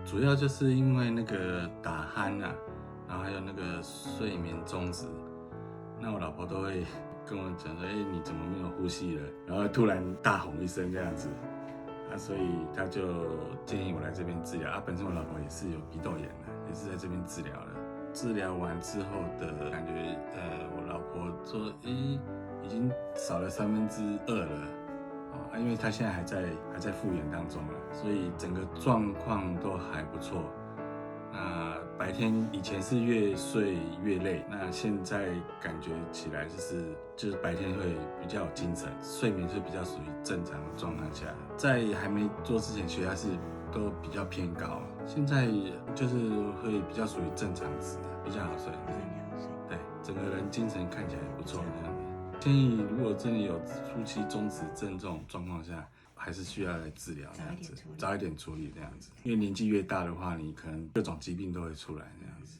主要就是因为那个打鼾啊，然后还有那个睡眠中止，那我老婆都会跟我讲说，你怎么没有呼吸了？然后突然大吼一声这样子，所以她就建议我来这边治疗。本身我老婆也是有鼻窦炎的，也是在这边治疗了。治疗完之后的感觉，我老婆说，已经少了2/3了。因为他现在还在复原当中了，所以整个状况都还不错。那白天以前是越睡越累，那现在感觉起来就是白天会比较有精神，睡眠是比较属于正常的状况下。在还没做之前，血压是都比较偏高，现在就是会比较属于正常值，比较好睡。对，整个人精神看起来不错这样子。建议如果真的有初期中止症这种状况下，还是需要来治疗这样子，早一点处理这样子。因为年纪越大的话，你可能各种疾病都会出来这样子。